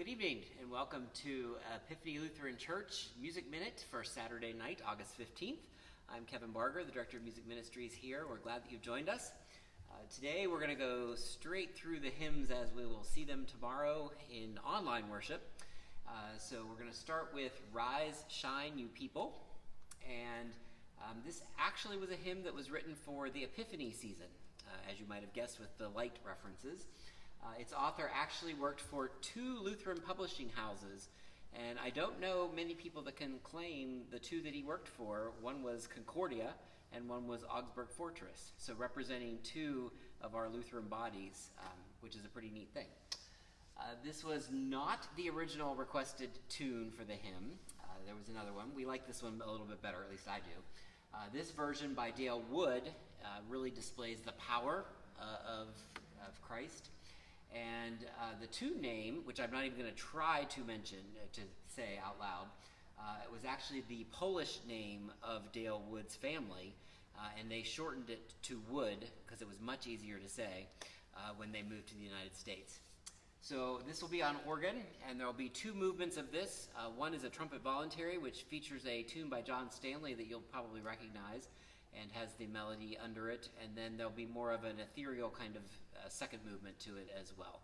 Good evening and welcome to Epiphany Lutheran Church Music Minute for Saturday night, August 15th. I'm Kevin Barger, the Director of Music Ministries here. We're glad that you've joined us. Today we're going to go straight through the hymns as we will see them tomorrow in online worship. So we're going to start with Rise, Shine, You People. And this actually was a hymn that was written for the Epiphany season, as you might have guessed with the light references. Its author actually worked for two Lutheran publishing houses, and I don't know many people that can claim the two that he worked for. One was Concordia, and one was Augsburg Fortress, so representing two of our Lutheran bodies, which is a pretty neat thing. This was not the original requested tune for the hymn. There was another one. We like this one a little bit better, at least I do. This version by Dale Wood really displays the power of Christ. And the tune name, which I'm not even going to try to mention, to say out loud, it was actually the Polish name of Dale Wood's family, and they shortened it to Wood because it was much easier to say when they moved to the United States. So this will be on organ, and there will be two movements of this. One is a trumpet voluntary, which features a tune by John Stanley that you'll probably recognize and has the melody under it, and then there'll be more of an ethereal kind of second movement to it as well.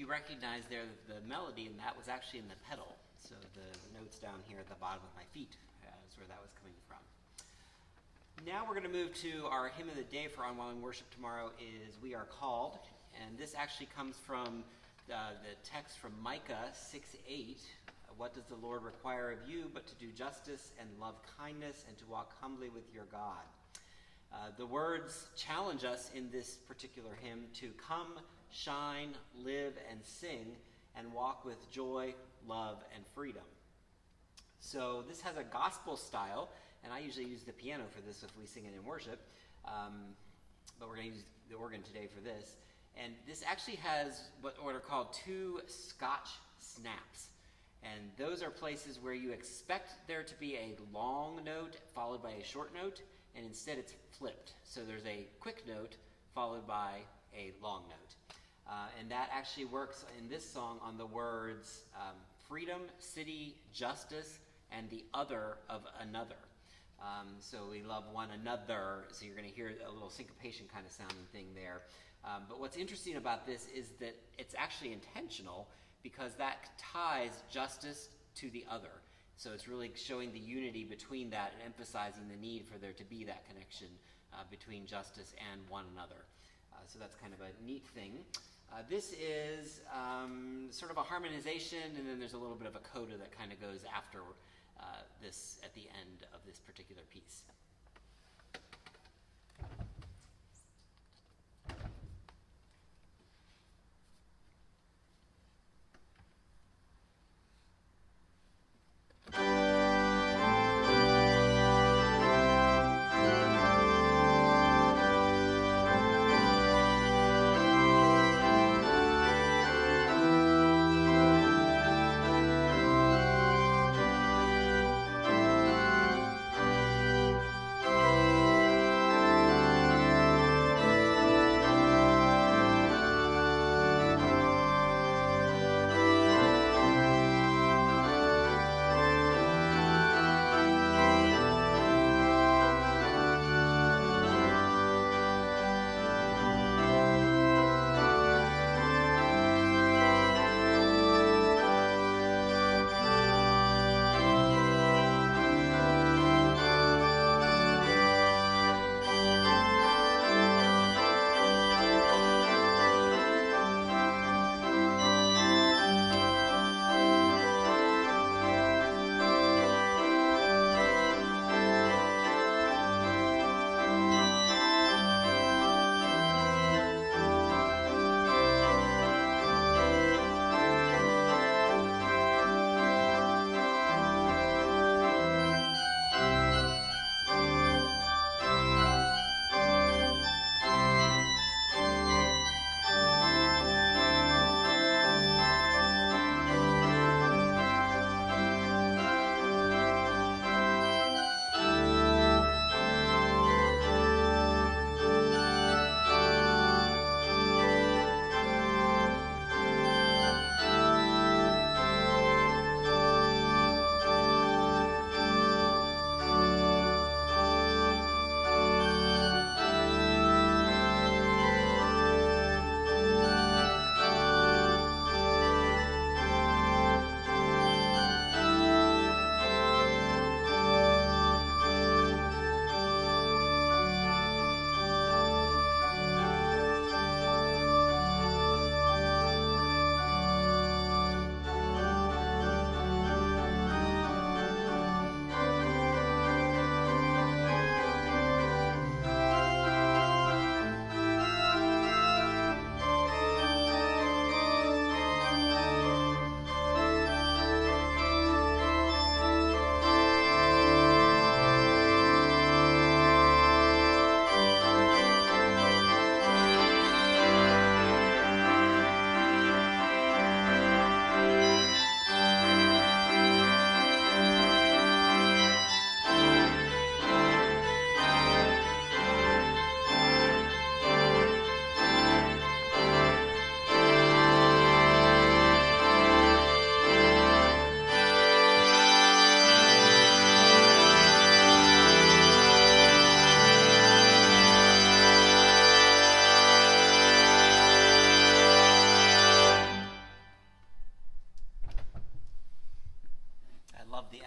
you recognize there the melody, and that was actually in the pedal. So the notes down here at the bottom of my feet is where that was coming from. Now we're going to move to our hymn of the day for Onwelling Worship tomorrow is We Are Called. And this actually comes from the text from Micah 6:8. What does the Lord require of you but to do justice and love kindness and to walk humbly with your God? The words challenge us in this particular hymn to come, shine, live, and sing, and walk with joy, love, and freedom. So this has a gospel style, and I usually use the piano for this if we sing it in worship, but we're going to use the organ today for this. And this actually has what are called two Scotch snaps. And those are places where you expect there to be a long note followed by a short note, and instead it's flipped. So there's a quick note followed by a long note. And that actually works in this song on the words freedom, city, justice, and the other of another. So we love one another, so you're going to hear a little syncopation kind of sounding thing there. But what's interesting about this is that it's actually intentional because that ties justice to the other. So it's really showing the unity between that and emphasizing the need for there to be that connection between justice and one another. So that's kind of a neat thing. This is sort of a harmonization, and then there's a little bit of a coda that kind of goes after this at the end of this particular piece.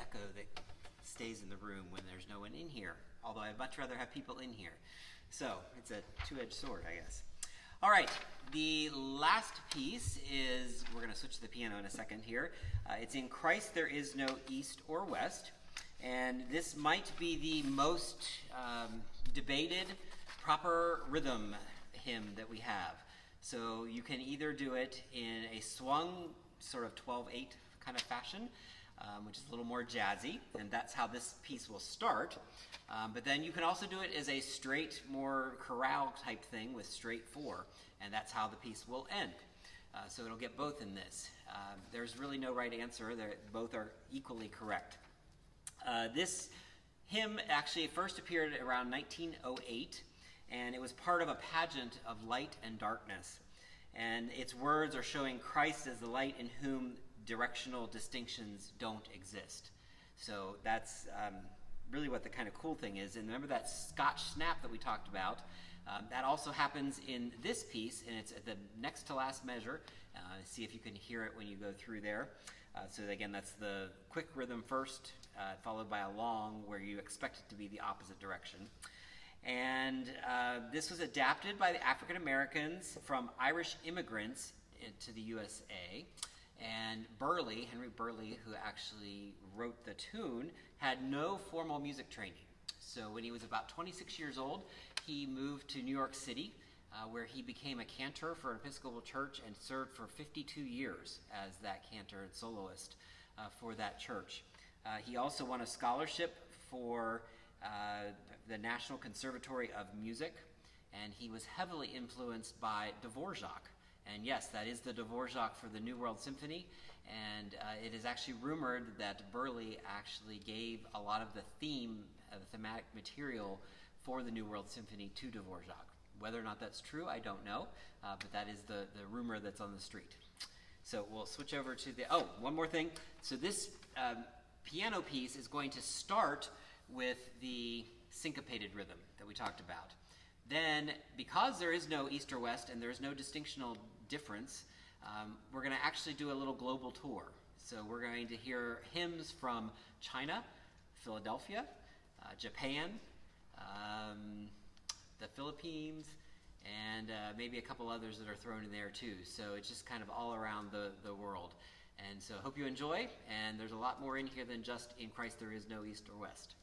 echo that stays in the room when there's no one in here, although I'd much rather have people in here. So it's a two-edged sword, I guess. All right, the last piece is, we're going to switch to the piano in a second here. It's In Christ There Is No East or West, and this might be the most debated proper rhythm hymn that we have. So you can either do it in a swung sort of 12/8 kind of fashion, which is a little more jazzy, and that's how this piece will start. But then you can also do it as a straight, more chorale type thing with straight 4, and that's how the piece will end. So it'll get both in this. There's really no right answer. Both are equally correct. This hymn actually first appeared around 1908, and it was part of a pageant of light and darkness. And its words are showing Christ as the light in whom directional distinctions don't exist. So that's really what the kind of cool thing is. And remember that Scotch snap that we talked about? That also happens in this piece, and it's at the next to last measure. See if you can hear it when you go through there. So again, that's the quick rhythm first, followed by a long where you expect it to be the opposite direction. And this was adapted by the African Americans from Irish immigrants to the USA. And Burleigh, Henry Burleigh, who actually wrote the tune, had no formal music training. So when he was about 26 years old, he moved to New York City, where he became a cantor for an Episcopal church and served for 52 years as that cantor and soloist for that church. He also won a scholarship for the National Conservatory of Music, and he was heavily influenced by Dvorak. And yes, that is the Dvorak for the New World Symphony, and it is actually rumored that Burleigh actually gave a lot of the thematic material for the New World Symphony to Dvorak. Whether or not that's true, I don't know, but that is the rumor that's on the street. So we'll switch over to one more thing. So this piano piece is going to start with the syncopated rhythm that we talked about. Then, because there is no east or west and there is no distinctional difference, we're going to actually do a little global tour. So we're going to hear hymns from China, Philadelphia, Japan, the Philippines, and maybe a couple others that are thrown in there too. So it's just kind of all around the world. And so I hope you enjoy, and there's a lot more in here than just In Christ There Is No East or West.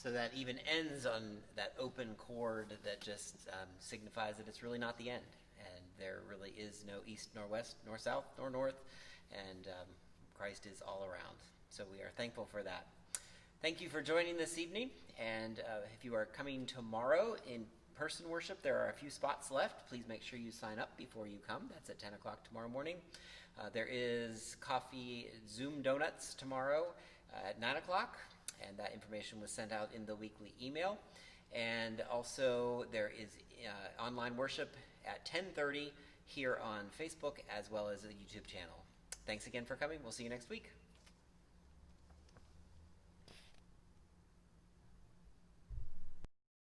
So that even ends on that open chord that just signifies that it's really not the end. And there really is no east nor west nor south nor north. And Christ is all around. So we are thankful for that. Thank you for joining this evening. And if you are coming tomorrow in person worship, there are a few spots left. Please make sure you sign up before you come. That's at 10 o'clock tomorrow morning. There is coffee Zoom donuts tomorrow at 9 o'clock. And that information was sent out in the weekly email. And also there is online worship at 10:30 here on Facebook, as well as a YouTube channel. Thanks again for coming. We'll see you next week.